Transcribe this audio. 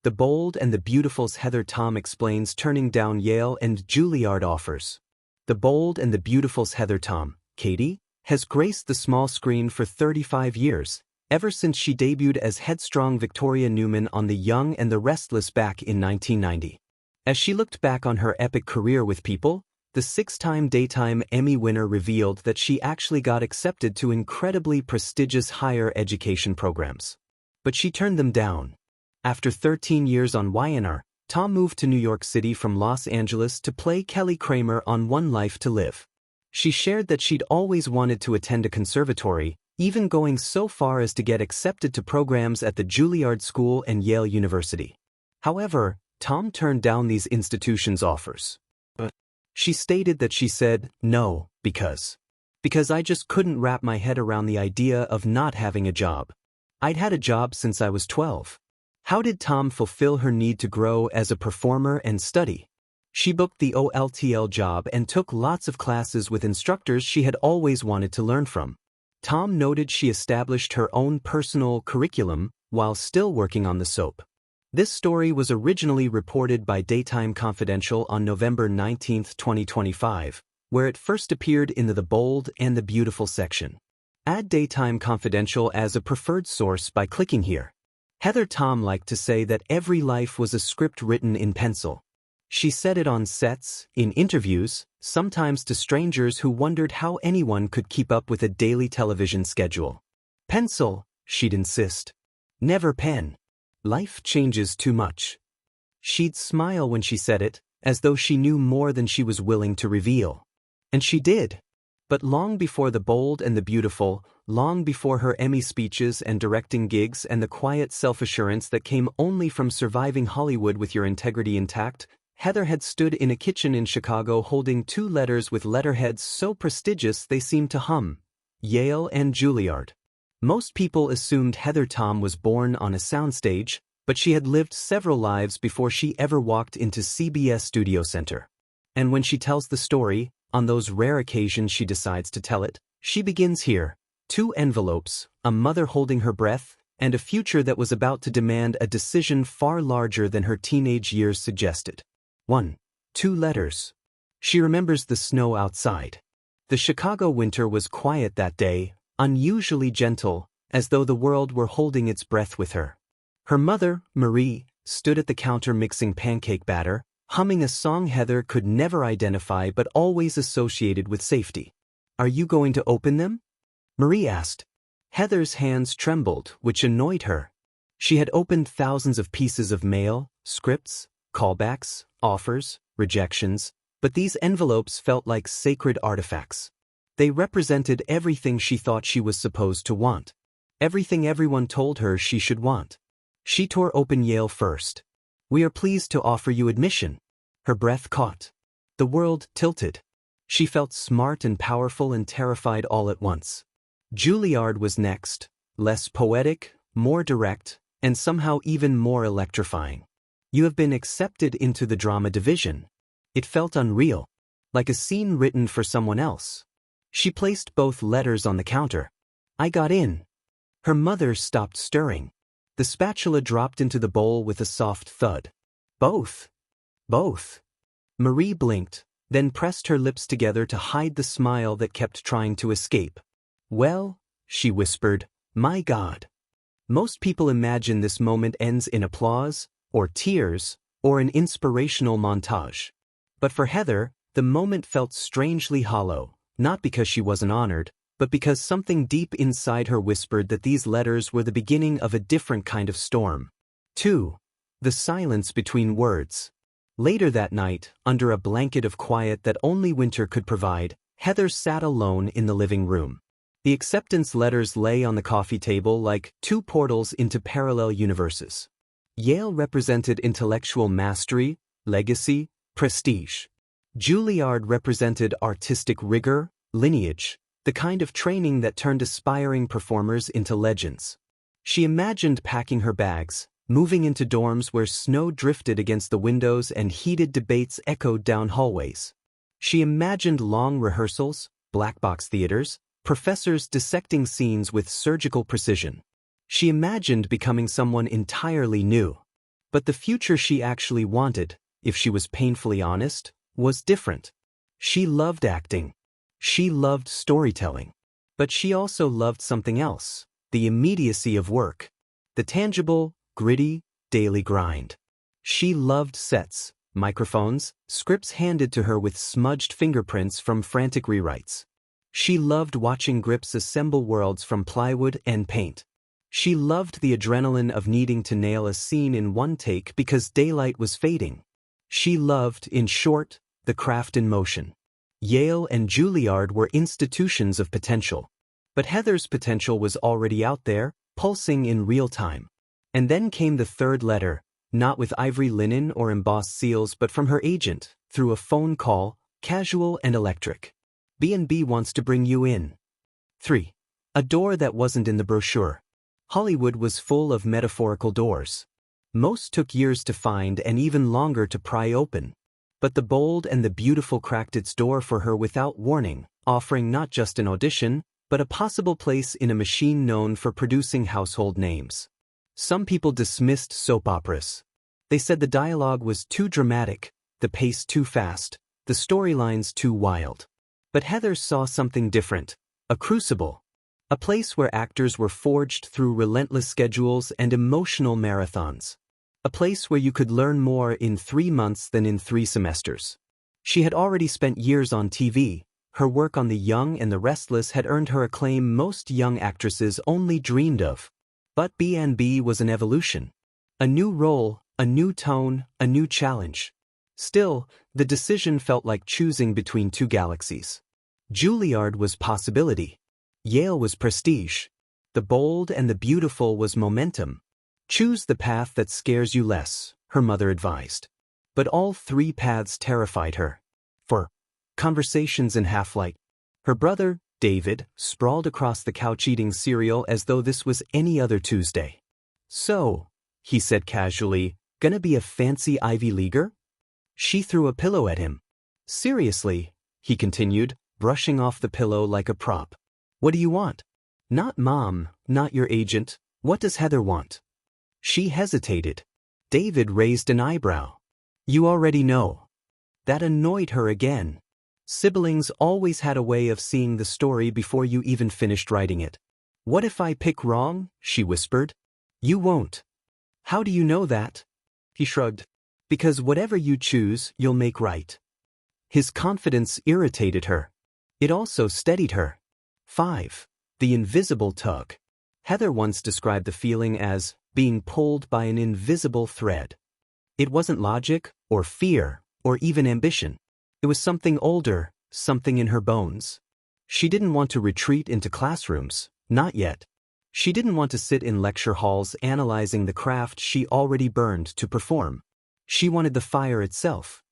The Bold and the Beautiful's Heather Tom explains turning down Yale and Juilliard offers. The Bold and the Beautiful's Heather Tom, Katie, has graced the small screen for 35 years, ever since she debuted as headstrong Victoria Newman on The Young and the Restless back in 1990. As she looked back on her epic career with People, the 6-time Daytime Emmy winner revealed that she actually got accepted to incredibly prestigious higher education programs. But she turned them down. After 13 years on YNR, Tom moved to New York City from Los Angeles to play Kelly Kramer on One Life to Live. She shared that she'd always wanted to attend a conservatory, even going so far as to get accepted to programs at the Juilliard School and Yale University. However, Tom turned down these institutions' offers. She stated that she said, "No, because I just couldn't wrap my head around the idea of not having a job. I'd had a job since I was 12. How did Tom fulfill her need to grow as a performer and study? She booked the OLTL job and took lots of classes with instructors she had always wanted to learn from." Tom noted she established her own personal curriculum while still working on the soap. This story was originally reported by Daytime Confidential on November 19, 2025, where it first appeared in the Bold and the Beautiful section. Add Daytime Confidential as a preferred source by clicking here. Heather Tom liked to say that every life was a script written in pencil. She said it on sets, in interviews, sometimes to strangers who wondered how anyone could keep up with a daily television schedule. Pencil, she'd insist. Never pen. Life changes too much. She'd smile when she said it, as though she knew more than she was willing to reveal. And she did. But long before The Bold and the Beautiful, long before her Emmy speeches and directing gigs and the quiet self-assurance that came only from surviving Hollywood with your integrity intact, Heather had stood in a kitchen in Chicago holding 2 letters with letterheads so prestigious they seemed to hum: Yale and Juilliard. Most people assumed Heather Tom was born on a soundstage, but she had lived several lives before she ever walked into CBS Studio Center. And when she tells the story, on those rare occasions she decides to tell it, she begins here: 2 envelopes, a mother holding her breath, and a future that was about to demand a decision far larger than her teenage years suggested. 1. 2 letters. She remembers the snow outside. The Chicago winter was quiet that day, unusually gentle, as though the world were holding its breath with her. Her mother, Marie, stood at the counter mixing pancake batter, humming a song Heather could never identify but always associated with safety. "Are you going to open them?" Marie asked. Heather's hands trembled, which annoyed her. She had opened thousands of pieces of mail, scripts, callbacks, offers, rejections, but these envelopes felt like sacred artifacts. They represented everything she thought she was supposed to want. Everything everyone told her she should want. She tore open Yale first. "We are pleased to offer you admission." Her breath caught. The world tilted. She felt smart and powerful and terrified all at once. Juilliard was next, less poetic, more direct, and somehow even more electrifying. "You have been accepted into the drama division." It felt unreal, like a scene written for someone else. She placed both letters on the counter. "I got in." Her mother stopped stirring. The spatula dropped into the bowl with a soft thud. "Both." "Both." Marie blinked, then pressed her lips together to hide the smile that kept trying to escape. "Well," she whispered, "my God." Most people imagine this moment ends in applause, or tears, or an inspirational montage. But for Heather, the moment felt strangely hollow. Not because she wasn't honored, but because something deep inside her whispered that these letters were the beginning of a different kind of storm. 2. The silence between words. Later that night, under a blanket of quiet that only winter could provide, Heather sat alone in the living room. The acceptance letters lay on the coffee table like 2 portals into parallel universes. Yale represented intellectual mastery, legacy, prestige. Juilliard represented artistic rigor, lineage, the kind of training that turned aspiring performers into legends. She imagined packing her bags, moving into dorms where snow drifted against the windows and heated debates echoed down hallways. She imagined long rehearsals, black box theaters, professors dissecting scenes with surgical precision. She imagined becoming someone entirely new. But the future she actually wanted, if she was painfully honest, was different. She loved acting. She loved storytelling. But she also loved something else, the immediacy of work. The tangible, gritty, daily grind. She loved sets, microphones, scripts handed to her with smudged fingerprints from frantic rewrites. She loved watching grips assemble worlds from plywood and paint. She loved the adrenaline of needing to nail a scene in one take because daylight was fading. She loved, in short, the craft in motion. Yale and Juilliard were institutions of potential. But Heather's potential was already out there, pulsing in real time. And then came the third letter, not with ivory linen or embossed seals but from her agent, through a phone call, casual and electric. B&B wants to bring you in. 3. A door that wasn't in the brochure. Hollywood was full of metaphorical doors. Most took years to find and even longer to pry open. But the bold and the beautiful cracked its door for her without warning, offering not just an audition, but a possible place in a machine known for producing household names. Some people dismissed soap operas. They said the dialogue was too dramatic, the pace too fast, the storylines too wild. But Heather saw something different, a crucible. A place where actors were forged through relentless schedules and emotional marathons. A place where you could learn more in 3 months than in 3 semesters. She had already spent years on TV. Her work on The Young and the Restless had earned her acclaim most young actresses only dreamed of. But B&B was an evolution. A new role, a new tone, a new challenge. Still, the decision felt like choosing between 2 galaxies. Juilliard was possibility. Yale was prestige. The bold and the beautiful was momentum. Choose the path that scares you less, her mother advised. But all 3 paths terrified her. For conversations in half-light. Her brother, David, sprawled across the couch eating cereal as though this was any other Tuesday. "So," he said casually, "gonna be a fancy Ivy Leaguer?" She threw a pillow at him. "Seriously," he continued, brushing off the pillow like a prop. "What do you want? Not mom, not your agent. What does Heather want?" She hesitated. David raised an eyebrow. "You already know." That annoyed her again. Siblings always had a way of seeing the story before you even finished writing it. "What if I pick wrong?" she whispered. "You won't." "How do you know that?" He shrugged. "Because whatever you choose, you'll make right." His confidence irritated her. It also steadied her. 5. The invisible tug. Heather once described the feeling as being pulled by an invisible thread. It wasn't logic, or fear, or even ambition. It was something older, something in her bones. She didn't want to retreat into classrooms, not yet. She didn't want to sit in lecture halls analyzing the craft she already burned to perform. She wanted the fire itself,